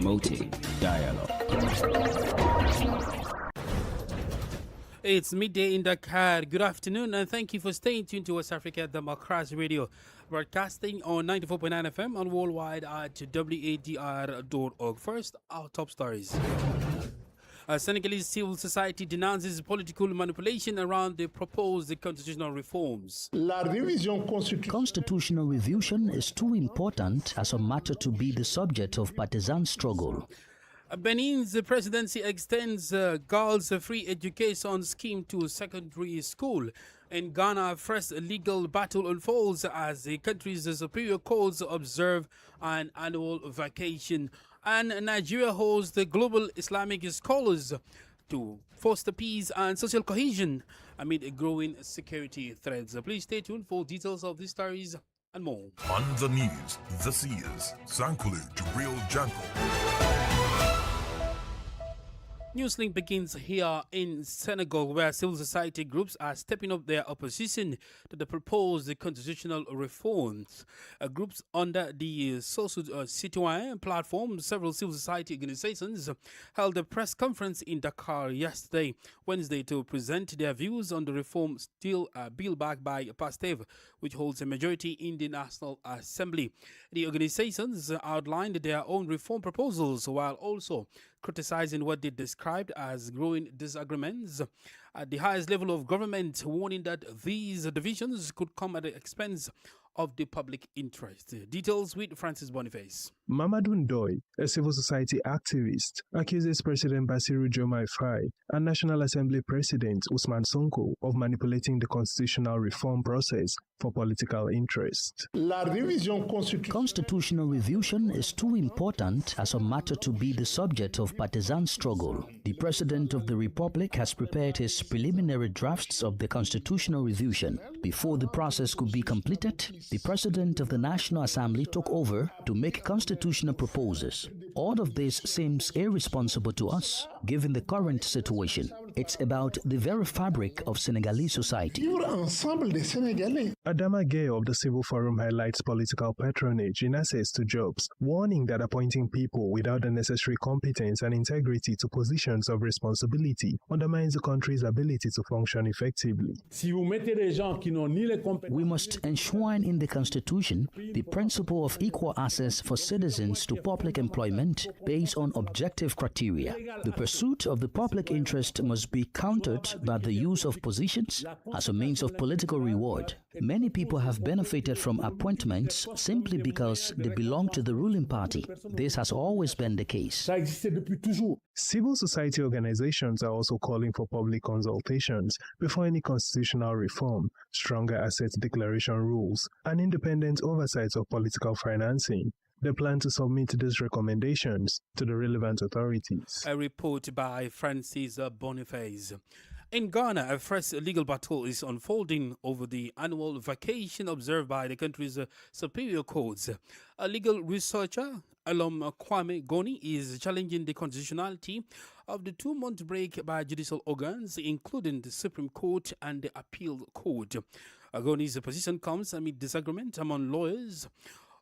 promoting dialogue. It's midday in Dakar. Good afternoon, and thank you for staying tuned to West Africa Democracy Radio, broadcasting on 94.9 FM and worldwide at wadr.org. First, our top stories. Senegalese civil society denounces political manipulation around the proposed constitutional reforms. Constitutional revision is too important as a matter to be the subject of partisan struggle. Benin's presidency extends girls' free education scheme to secondary school. In Ghana, first legal battle unfolds as the country's superior courts observe an annual vacation. And Nigeria holds the global Islamic scholars to foster peace and social cohesion amid growing security threats. Please stay tuned for details of these stories and more. On the news, this is Zankulu Jibril Janko. Newslink begins here in Senegal, where civil society groups are stepping up their opposition to the proposed constitutional reforms. Groups under the Social Citoyen platform, several civil society organizations, held a press conference in Dakar yesterday, Wednesday, to present their views on the reform bill backed by PASTEV, which holds a majority in the National Assembly. The organizations outlined their own reform proposals while also criticizing what they described as growing disagreements at the highest level of government, warning that these divisions could come at the expense of the public interest. Details with Francis Boniface. Mamadou Ndoye, a civil society activist, accuses President Bassirou Diomaye Faye and National Assembly President Ousmane Sonko of manipulating the constitutional reform process for political interest. Constitutional revision is too important as a matter to be the subject of partisan struggle. The President of the Republic has prepared his preliminary drafts of the constitutional revision. Before the process could be completed, the President of the National Assembly took over to make constitutional proposals. All of this seems irresponsible to us, given the current situation. It's about the very fabric of Senegalese society. Adama Gaye of the Civil Forum highlights political patronage in access to jobs, warning that appointing people without the necessary competence and integrity to positions of responsibility undermines the country's ability to function effectively. We must enshrine in the Constitution the principle of equal access for citizens to public employment based on objective criteria. The pursuit of the public interest must be countered by the use of positions as a means of political reward. Many people have benefited from appointments simply because they belong to the ruling party. This has always been the case. Civil society organizations are also calling for public consultations before any constitutional reform, stronger asset declaration rules, and independent oversight of political financing. They plan to submit these recommendations to the relevant authorities. A report by Francis Boniface. In Ghana, a fresh legal battle is unfolding over the annual vacation observed by the country's superior courts. A legal researcher, Alum Kwame Goni, is challenging the constitutionality of the 2-month break by judicial organs, including the Supreme Court and the Appeal Court. Goni's position comes amid disagreement among lawyers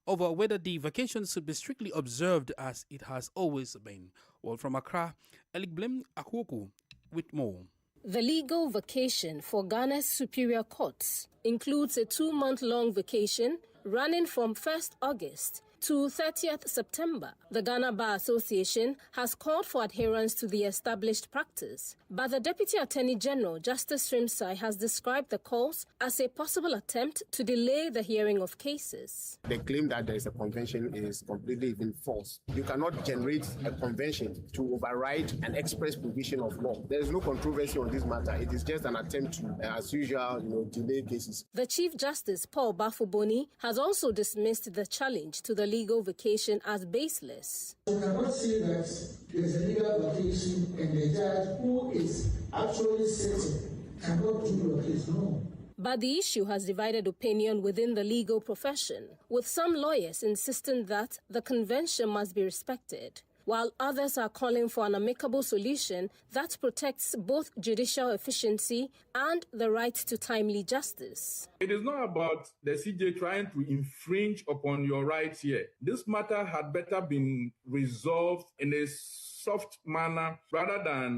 over whether the vacation should be strictly observed as it has always been. Well, from Accra, Elikblem Akwoku with more. The legal vacation for Ghana's superior courts includes a 2-month-long vacation running from 1st August to 30th September. The Ghana Bar Association has called for adherence to the established practice, but the Deputy Attorney General, Justice Srimsai, has described the calls as a possible attempt to delay the hearing of cases. The claim that there is a convention is completely even false. You cannot generate a convention to override an express provision of law. There is no controversy on this matter. It is just an attempt to, as usual, delay cases. The Chief Justice, Paul Bafuboni, has also dismissed the challenge to the legal vacation as baseless. You cannot say that there's a legal vacation and the judge who is actually sitting cannot do your case. No. But the issue has divided opinion within the legal profession, with some lawyers insisting that the convention must be respected. while others are calling for an amicable solution that protects both judicial efficiency and the right to timely justice. It is not about the CJ trying to infringe upon your rights here. This matter had better been resolved in a soft manner rather than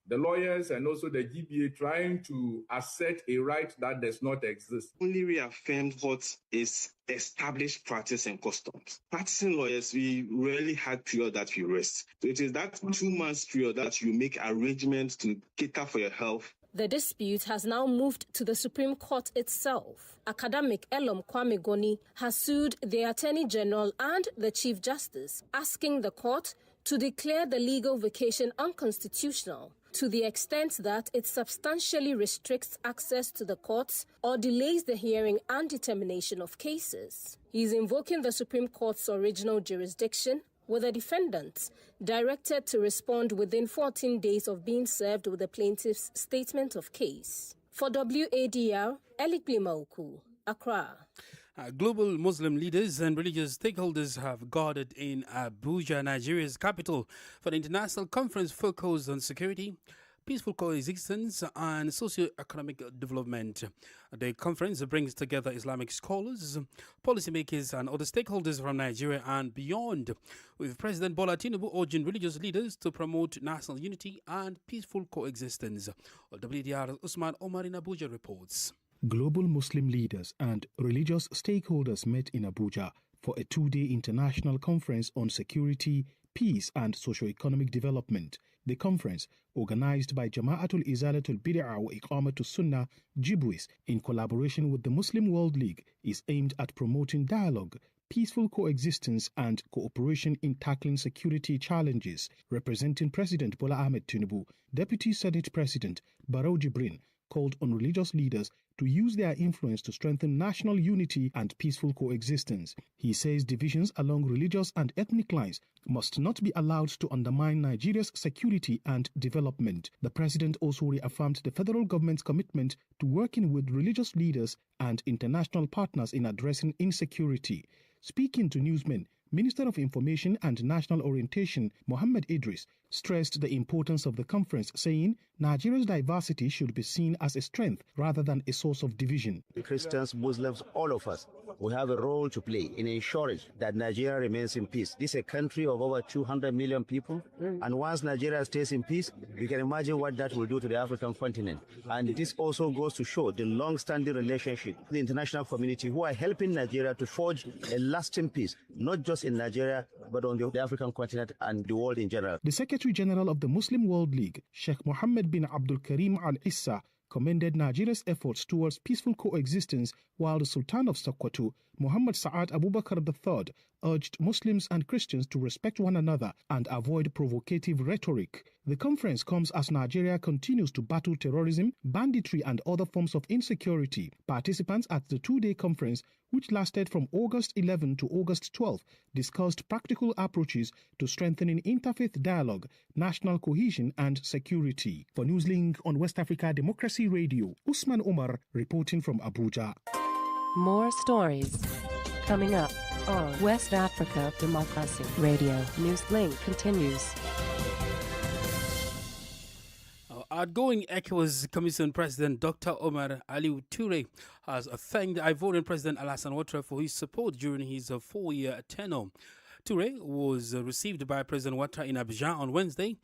the lawyers and also the GBA trying to assert a right that does not exist. Only reaffirmed what is established practice and customs. Practicing lawyers, we rarely had period that we rest. So it is that 2 months period that you make arrangements to cater for your health. The dispute has now moved to the Supreme Court itself. Academic Elom Kwame Goni has sued the Attorney General and the Chief Justice, asking the court to declare the legal vacation unconstitutional to the extent that it substantially restricts access to the courts or delays the hearing and determination of cases. He is invoking the Supreme Court's original jurisdiction, with the defendants directed to respond within 14 days of being served with the plaintiff's statement of case. For WADR, Elikli Mauku, Accra. Global Muslim leaders and religious stakeholders have gathered in Abuja, Nigeria's capital, for the international conference focused on security, peaceful coexistence, and socio-economic development. The conference brings together Islamic scholars, policymakers, and other stakeholders from Nigeria and beyond, with President Bola Tinubu urging religious leaders to promote national unity and peaceful coexistence. WDR's Usman Omar in Abuja reports. Global Muslim leaders and religious stakeholders met in Abuja for a 2-day international conference on security, peace, and socio-economic development. The conference, organized by Jama'atul Izalatul Bid'ah wa Iqamatus Sunnah, JIBWIS, in collaboration with the Muslim World League, is aimed at promoting dialogue, peaceful coexistence, and cooperation in tackling security challenges. Representing President Bola Ahmed Tinubu, Deputy Senate President Barrow Jibrin called on religious leaders to use their influence to strengthen national unity and peaceful coexistence. He says divisions along religious and ethnic lines must not be allowed to undermine Nigeria's security and development. The president also reaffirmed the federal government's commitment to working with religious leaders and international partners in addressing insecurity. Speaking to newsmen, Minister of Information and National Orientation Mohammed Idris stressed the importance of the conference, saying Nigeria's diversity should be seen as a strength rather than a source of division. Christians, Muslims, all of us, we have a role to play in ensuring that Nigeria remains in peace. This is a country of over 200 million people, and once Nigeria stays in peace, you can imagine what that will do to the African continent. And this also goes to show the long-standing relationship with the international community who are helping Nigeria to forge a lasting peace, not just in Nigeria, but on the African continent and the world in general. The Secretary General of the Muslim World League, Sheikh Mohammed bin Abdul Karim Al-Issa, commended Nigeria's efforts towards peaceful coexistence, while the Sultan of Sokoto, Muhammad Sa'ad Abubakar III, urged Muslims and Christians to respect one another and avoid provocative rhetoric. The conference comes as Nigeria continues to battle terrorism, banditry, and other forms of insecurity. Participants at the 2-day conference, which lasted from August 11 to August 12, discussed practical approaches to strengthening interfaith dialogue, national cohesion, and security. For Newslink on West Africa Democracy Radio, Usman Omar reporting from Abuja. More stories coming up on West Africa Democracy Radio. Newslink continues. Outgoing ECOWAS Commission President Dr. Omar Aliou Touré has thanked Ivorian President Alassane Ouattara for his support during his 4-year tenure. Touré was received by President Ouattara in Abidjan on Wednesday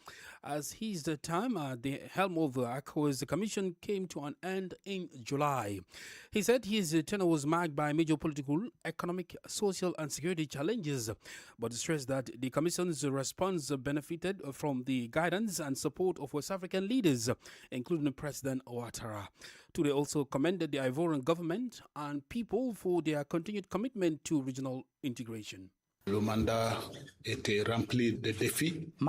as his time at the helm of the ECOWAS Commission came to an end in July. He said his tenure was marked by major political, economic, social and security challenges, but stressed that the Commission's response benefited from the guidance and support of West African leaders, including President Ouattara. Touré also commended the Ivorian government and people for their continued commitment to regional integration. My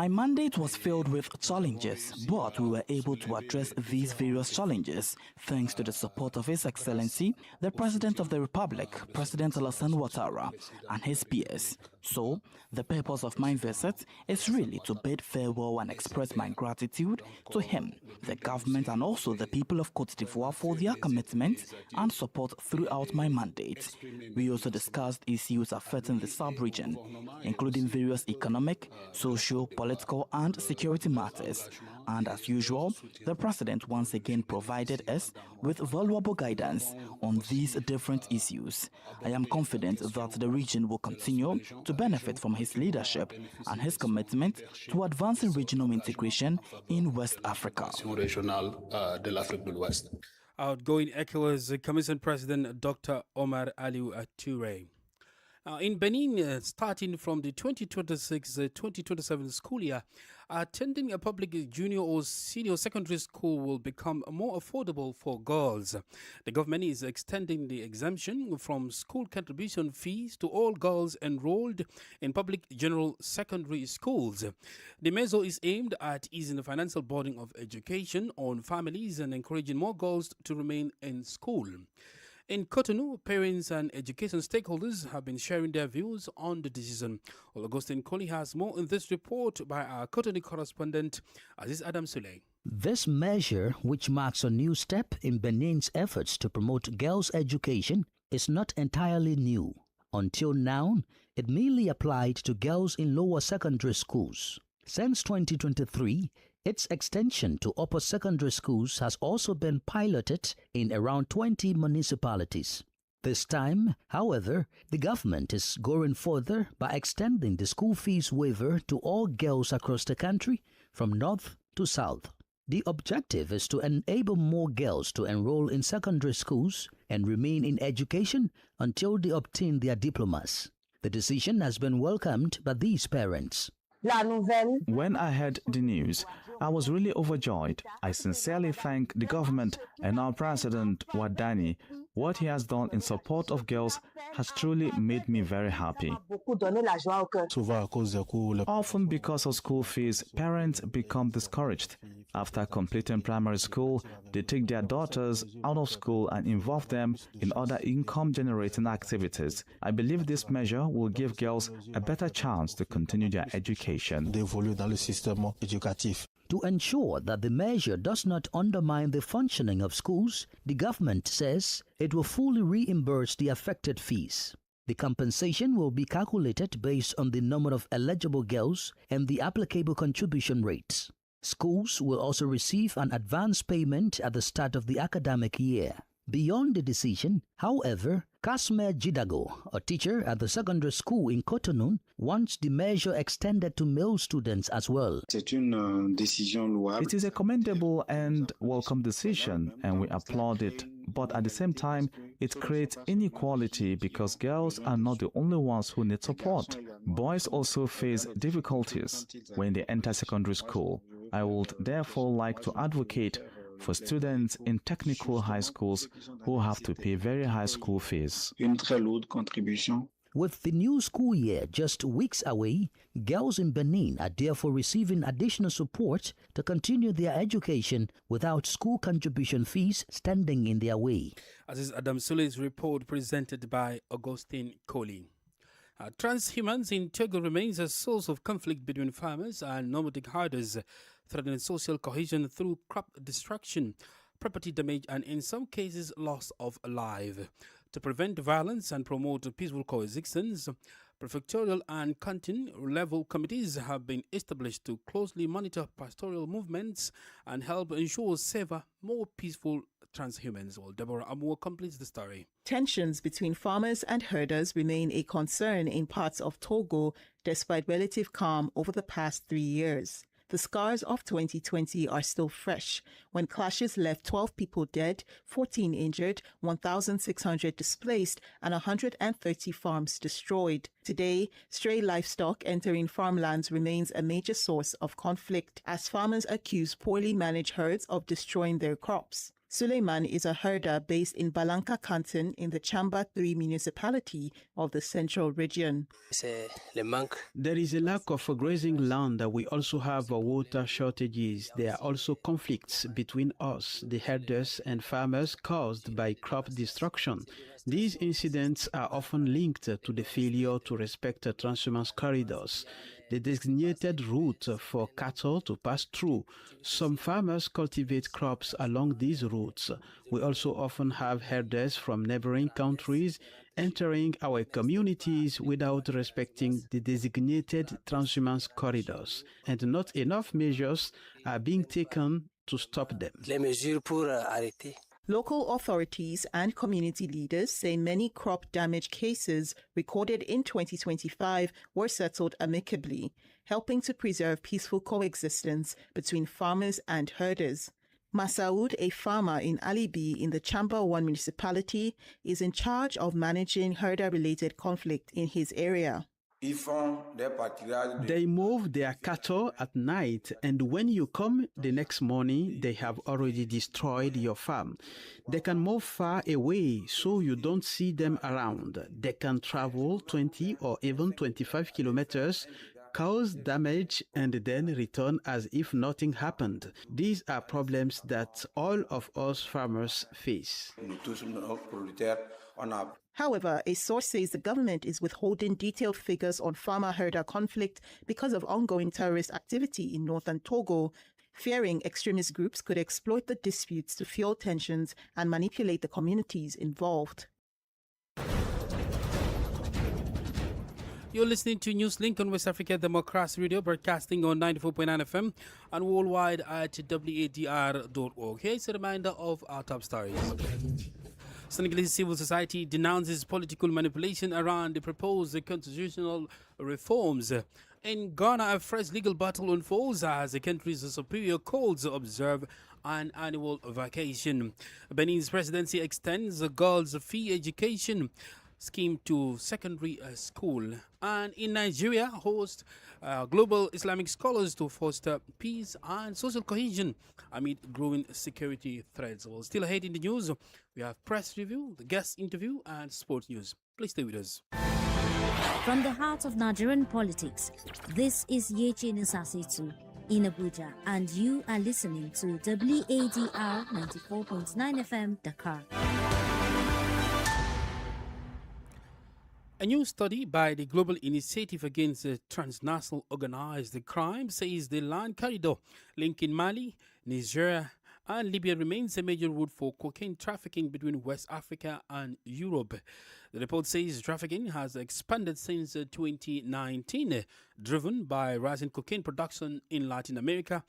mandate was filled with challenges, but we were able to address these various challenges thanks to the support of His Excellency, the President of the Republic, President Alassane Ouattara, and his peers. So, the purpose of my visit is really to bid farewell and express my gratitude to him, the government, and also the people of Côte d'Ivoire for their commitment and support throughout my mandate. We also discussed issues affecting the sub-region region, including various economic, social, political, and security matters. And as usual, the President once again provided us with valuable guidance on these different issues. I am confident that the region will continue to benefit from his leadership and his commitment to advancing regional integration in West Africa. Outgoing ECOWAS Commission President Dr. Omar Aliou Touré. In Benin, starting from the 2026-2027 school year, attending a public junior or senior secondary school will become more affordable for girls. The government is extending the exemption from school contribution fees to all girls enrolled in public general secondary schools. The measure is aimed at easing the financial burden of education on families and encouraging more girls to remain in school. In Cotonou, parents and education stakeholders have been sharing their views on the decision. Augustine Coley has more in this report by our Cotonou correspondent, Aziz Adam Souley. This measure, which marks a new step in Benin's efforts to promote girls' education, is not entirely new. Until now, it mainly applied to girls in lower secondary schools. Since 2023, its extension to upper secondary schools has also been piloted in around 20 municipalities. This time, however, the government is going further by extending the school fees waiver to all girls across the country, from north to south. The objective is to enable more girls to enroll in secondary schools and remain in education until they obtain their diplomas. The decision has been welcomed by these parents. When I heard the news, I was really overjoyed. I sincerely thank the government and our President Wadr. What he has done in support of girls has truly made me very happy. Often because of school fees, parents become discouraged. After completing primary school, they take their daughters out of school and involve them in other income-generating activities. I believe this measure will give girls a better chance to continue their education. To ensure that the measure does not undermine the functioning of schools, the government says it will fully reimburse the affected fees. The compensation will be calculated based on the number of eligible girls and the applicable contribution rates. Schools will also receive an advance payment at the start of the academic year. Beyond the decision, however, Kasmer Jidago, a teacher at the secondary school in Cotonou, wants the measure extended to male students as well. It is a commendable and welcome decision, and we applaud it. But at the same time, it creates inequality because girls are not the only ones who need support. Boys also face difficulties when they enter secondary school. I would therefore like to advocate for students in technical high schools who have to pay very high school fees. With the new school year just weeks away, girls in Benin are therefore receiving additional support to continue their education without school contribution fees standing in their way. As is Adam Souley's report presented by Augustine Coley. Transhumance in Togo remains a source of conflict between farmers and nomadic herders, threatening social cohesion through crop destruction, property damage, and in some cases, loss of life. To prevent violence and promote peaceful coexistence, prefectorial and canton-level committees have been established to closely monitor pastoral movements and help ensure safer, more peaceful transhumance. Well, Deborah Amour completes the story. Tensions between farmers and herders remain a concern in parts of Togo despite relative calm over the past 3 years. The scars of 2020 are still fresh, when clashes left 12 people dead, 14 injured, 1,600 displaced, and 130 farms destroyed. Today, stray livestock entering farmlands remains a major source of conflict, as farmers accuse poorly managed herds of destroying their crops. Suleiman is a herder based in Balanka Canton in the Chamba 3 municipality of the central region. There is a lack of grazing land. We also have water shortages. There are also conflicts between us, the herders and farmers, caused by crop destruction. These incidents are often linked to the failure to respect transhumance corridors, the designated route for cattle to pass through. Some farmers cultivate crops along these routes. We also often have herders from neighboring countries entering our communities without respecting the designated transhumance corridors, and not enough measures are being taken to stop them. Local authorities and community leaders say many crop damage cases recorded in 2025 were settled amicably, helping to preserve peaceful coexistence between farmers and herders. Masaoud, a farmer in Alibi in the Chamber 1 municipality, is in charge of managing herder-related conflict in his area. They move their cattle at night, and when you come the next morning, they have already destroyed your farm. They can move far away, so you don't see them around. They can travel 20 or even 25 kilometers, cause damage, and then return as if nothing happened. These are problems that all of us farmers face. However, a source says the government is withholding detailed figures on farmer-herder conflict because of ongoing terrorist activity in northern Togo, fearing extremist groups could exploit the disputes to fuel tensions and manipulate the communities involved. You're listening to Newslink on West Africa Democracy Radio, broadcasting on 94.9 FM and worldwide at wadr.org. Here's a reminder of our top stories. Senegalese civil society denounces political manipulation around the proposed constitutional reforms. In Ghana, a fresh legal battle unfolds as the country's superior courts observe an annual vacation. Benin's presidency extends a girls' free education scheme to secondary school. And in Nigeria, host global Islamic scholars to foster peace and social cohesion amid growing security threats. Well, still ahead in the news, we have press review, the guest interview, and sports news. Please stay with us. From the heart of Nigerian politics, this is Yechi Nusasitu in Abuja, and you are listening to WADR 94.9 FM Dakar. A new study by the Global Initiative Against Transnational Organized Crime says the land corridor linking Mali, Nigeria, and Libya remains a major route for cocaine trafficking between West Africa and Europe. The report says trafficking has expanded since 2019, driven by rising cocaine production in Latin America,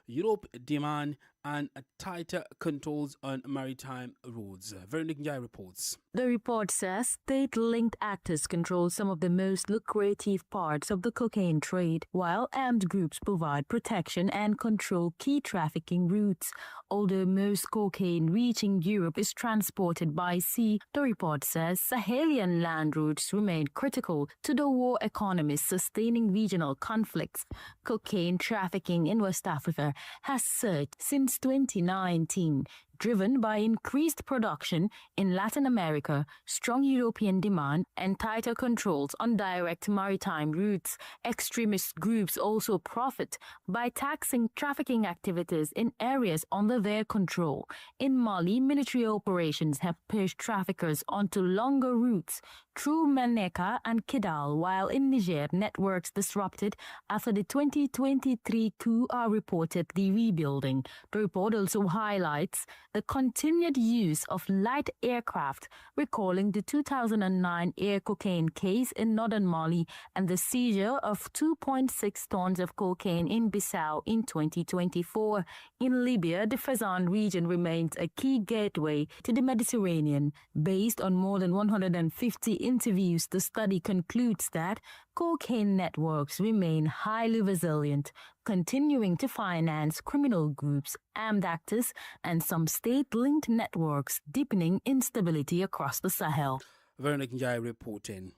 Europe demand, and tighter controls on maritime roads. Veronica Njai reports. The report says state-linked actors control some of the most lucrative parts of the cocaine trade, while armed groups provide protection and control key trafficking routes. Although most cocaine reaching Europe is transported by sea, the report says Sahelian land routes remain critical to the war economies sustaining regional conflicts. Cocaine trafficking in West Africa has surged since 2019, driven by increased production in Latin America, strong European demand, and tighter controls on direct maritime routes. Extremist groups also profit by taxing trafficking activities in areas under their control. In Mali, military operations have pushed traffickers onto longer routes through Meneka and Kidal, while in Niger, networks disrupted after the 2023 coup are reportedly rebuilding. The report also highlights the continued use of light aircraft, recalling the 2009 air cocaine case in northern Mali and the seizure of 2.6 tons of cocaine in Bissau in 2024. In Libya, the Fezzan region remains a key gateway to the Mediterranean. Based on more than 150 interviews, the study concludes that cocaine networks remain highly resilient, continuing to finance criminal groups, armed actors, and some state-linked networks, deepening instability across the Sahel. Veronica Njai reporting.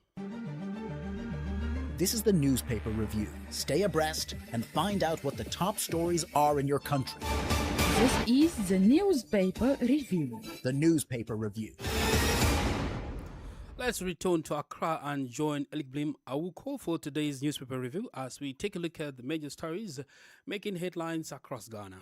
This is the newspaper review. Stay abreast and find out what the top stories are in your country. This is the newspaper review. The newspaper review. Let's return to Accra and join Elikblim Awuko for today's newspaper review as we take a look at the major stories making headlines across Ghana.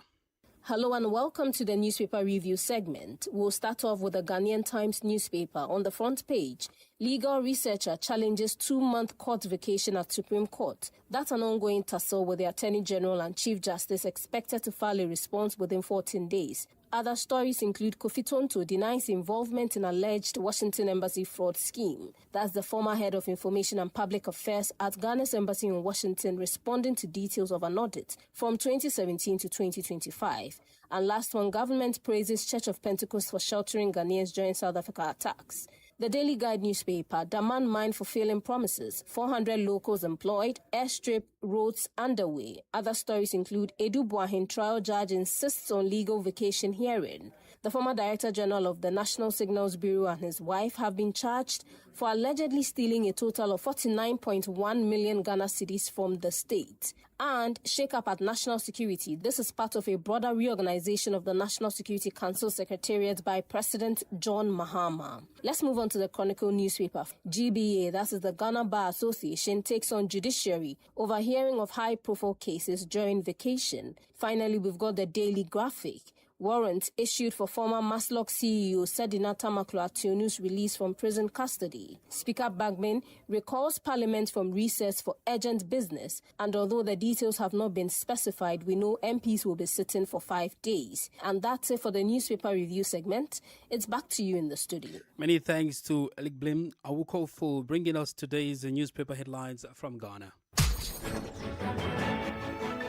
Hello and welcome to the newspaper review segment. We'll start off with the Ghanaian Times newspaper. On the front page, legal researcher challenges 2-month court vacation at Supreme Court. That's an ongoing tussle with the Attorney General and Chief Justice expected to file a response within 14 days. Other stories include Kofi Tonto denies involvement in alleged Washington Embassy fraud scheme. That's the former head of Information and Public Affairs at Ghana's Embassy in Washington responding to details of an audit from 2017 to 2025. And last one, government praises Church of Pentecost for sheltering Ghanaians during South Africa attacks. The Daily Guide newspaper, Daman mine fulfilling promises, 400 locals employed, airstrip, roads underway. Other stories include Edu Buahin trial judge insists on legal vacation hearing. The former Director General of the National Signals Bureau and his wife have been charged for allegedly stealing a total of 49.1 million Ghana cedis from the state. And shake-up at national security. This is part of a broader reorganization of the National Security Council Secretariat by President John Mahama. Let's move on to the Chronicle newspaper. GBA, that is the Ghana Bar Association, takes on judiciary over hearing of high-profile cases during vacation. Finally, we've got the Daily Graphic. Warrant issued for former Maslock CEO Sedinata Makloationu's release from prison custody. Speaker Bagman recalls Parliament from recess for urgent business, and although the details have not been specified, we know MPs will be sitting for 5 days. And that's it for the newspaper review segment. It's back to you in the studio. Many thanks to Elik Blim Awuko for bringing us today's newspaper headlines from Ghana.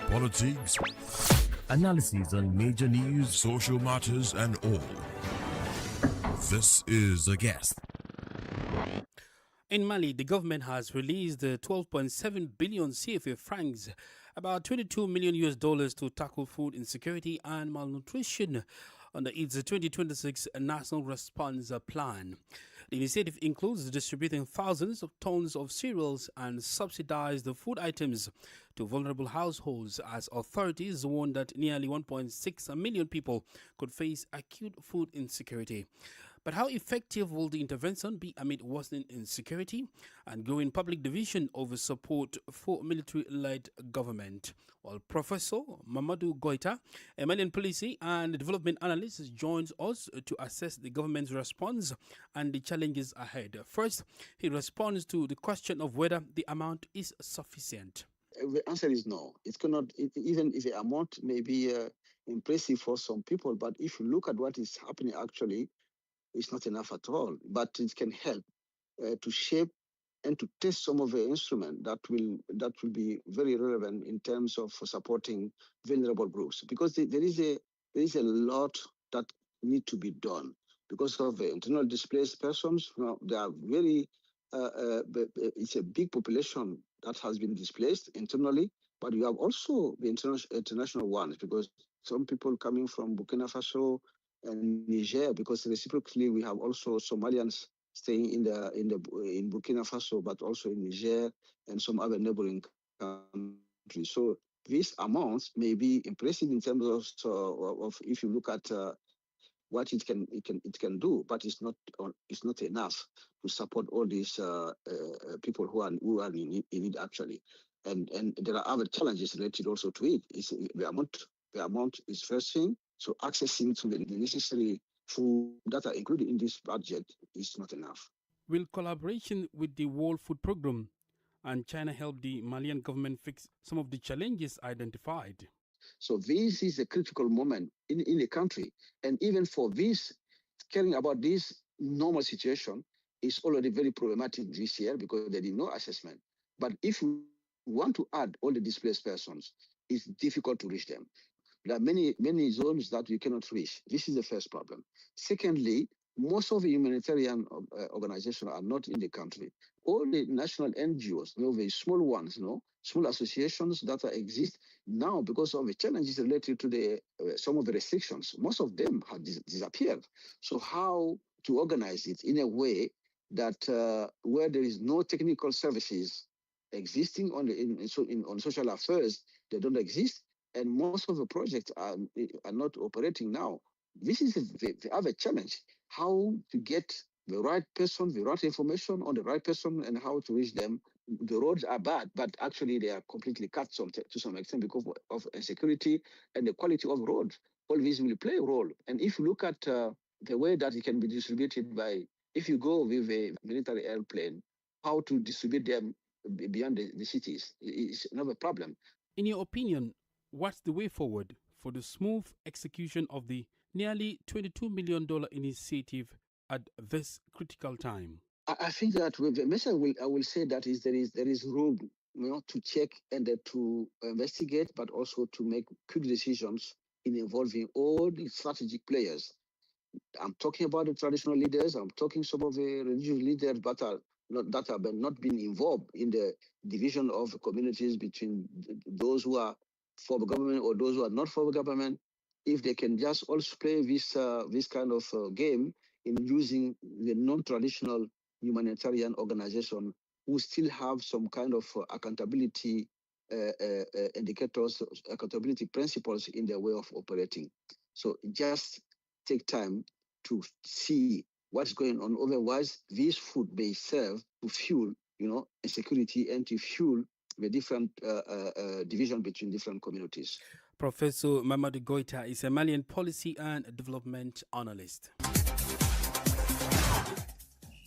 Politics, analysis on major news, social matters, and all. This is A Guest. In Mali, the government has released 12.7 billion CFA francs, about $22 million to tackle food insecurity and malnutrition under its 2026 National Response Plan. The initiative includes distributing thousands of tons of cereals and subsidized food items to vulnerable households as authorities warn that nearly 1.6 million people could face acute food insecurity. But how effective will the intervention be amid worsening insecurity and growing public division over support for military-led government? Well, Professor Mamadou Goita, a Malian policy and development analyst, joins us to assess the government's response and the challenges ahead. First, he responds to the question of whether the amount is sufficient. The answer is no. It cannot, even if the amount may be impressive for some people, but if you look at what is happening actually, it's not enough at all. But it can help to shape and to test some of the instruments that will be very relevant in terms of supporting vulnerable groups. Because there is a lot that need to be done because of the internal displaced persons. They are very. It's a big population that has been displaced internally, but you have also the international ones because some people coming from Burkina Faso and Niger, because reciprocally we have also Somalians staying in Burkina Faso, but also in Niger and some other neighboring countries. So these amounts may be impressive in terms of if you look at what it can do, but it's not enough to support all these people who are in need actually. And there are other challenges related also to it. The amount is first thing. So accessing to the necessary food that are included in this budget is not enough. Will collaboration with the World Food Programme and China help the Malian government fix some of the challenges identified? So this is a critical moment in the country. And even for this, caring about this normal situation is already very problematic this year because there is no assessment. But if we want to add all the displaced persons, it's difficult to reach them. There are many zones that we cannot reach. This is the first problem. Secondly, most of the humanitarian organizations are not in the country. All the national NGOs, the small ones, small associations that exist now because of the challenges related to some of the restrictions, most of them have disappeared. So how to organize it in a way that where there is no technical services existing on social affairs, they don't exist. And most of the projects are not operating now. This is the other challenge, how to get the right person, the right information on the right person and how to reach them. The roads are bad, but actually they are completely cut to some extent because of insecurity and the quality of roads. all these will play a role. And if you look at the way that it can be distributed if you go with a military airplane, how to distribute them beyond the cities is another problem. In your opinion, what's the way forward for the smooth execution of the nearly $22 million initiative at this critical time? I think that with the message I will say that there is room to check and to investigate, but also to make quick decisions in involving all the strategic players. I'm talking about the traditional leaders. I'm talking some of the religious leaders that have not been involved in the division of communities between those who are for the government or those who are not for the government. If they can just also play this kind of game in using the non-traditional humanitarian organization who still have some kind of accountability indicators, accountability principles in their way of operating. So just take time to see what's going on. Otherwise, this food may serve to fuel, insecurity and to fuel the different division between different communities. Professor Mamadou Goita is a Malian policy and development analyst.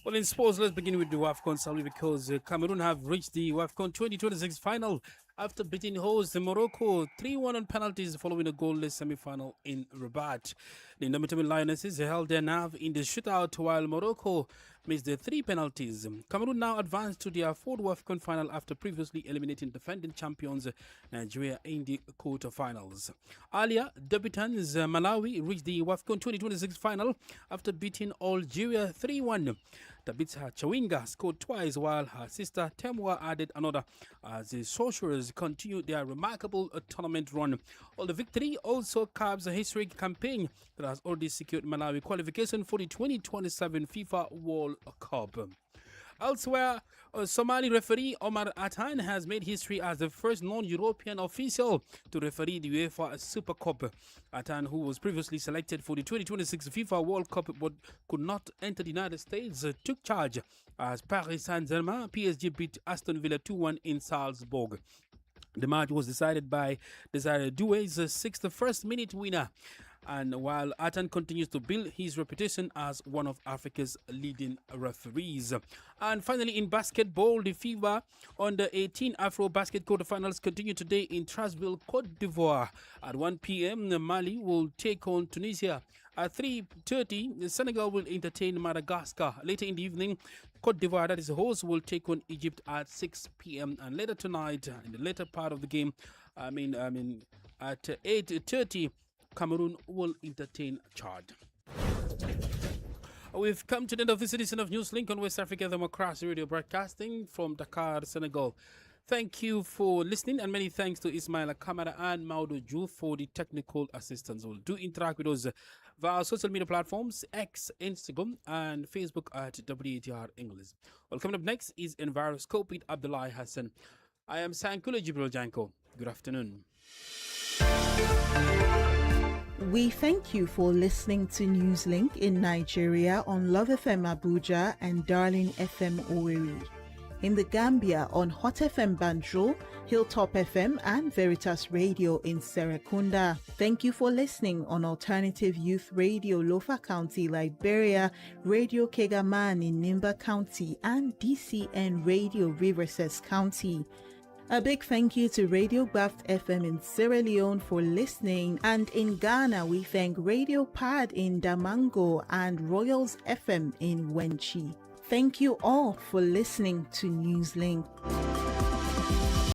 Well, in sports, let's begin with the WAFCON, Salvi, because Cameroon have reached the WAFCON 2026 final after beating host Morocco 3-1 on penalties following a goalless semi-final in Rabat. The indomitable Lionesses held their nerve in the shootout while Morocco missed the 3 penalties. Cameroon now advanced to their 4th WAFCON final after previously eliminating defending champions Nigeria in the quarterfinals. Earlier, debutants Malawi reached the WAFCON 2026 final after beating Algeria 3-1. Tabitha Chawinga scored twice while her sister Temwa added another as the Sorcerers continued their remarkable tournament run. Well, the victory also caps a historic campaign that has already secured Malawi qualification for the 2027 FIFA World Cup. Elsewhere, Somali referee Omar Atan has made history as the first non-European official to referee the UEFA Super Cup. Atan, who was previously selected for the 2026 FIFA World Cup but could not enter the United States, took charge as Paris Saint-Germain PSG beat Aston Villa 2-1 in Salzburg. The match was decided by Desire Doué's 61st minute winner. And while Atan continues to build his reputation as one of Africa's leading referees. And finally, in basketball, the FIBA Under-18 Afro Basket quarterfinals continue today in Trasville, Cote d'Ivoire. At 1 p.m., Mali will take on Tunisia. At 3:30, Senegal will entertain Madagascar. Later in the evening, Cote d'Ivoire, that is the host, will take on Egypt at 6 p.m. And later tonight, in the later part of the game, at 8:30, Cameroon will entertain Chad. We've come to the end of this edition of Newslink on West Africa Democracy Radio, broadcasting from Dakar, Senegal. Thank you for listening, and many thanks to Ismaila Kamara and Maudo Ju for the technical assistance. We'll do interact with us via social media platforms, X, Instagram, and Facebook at WATR English. Well, coming up next is Enviroscope with Abdullah Hassan. I am Sankula Jibril Janko. Good afternoon. We thank you for listening to Newslink in Nigeria on Love FM Abuja and Darling FM Owerri. In the Gambia on Hot FM Banjul, Hilltop FM and Veritas Radio in Serekunda. Thank you for listening on Alternative Youth Radio Lofa County, Liberia, Radio Kegaman in Nimba County, and DCN Radio Riverses County. A big thank you to Radio Baft FM in Sierra Leone for listening, and in Ghana we thank Radio Pad in Damango and Royals FM in Wenchi. Thank you all for listening to Newslink.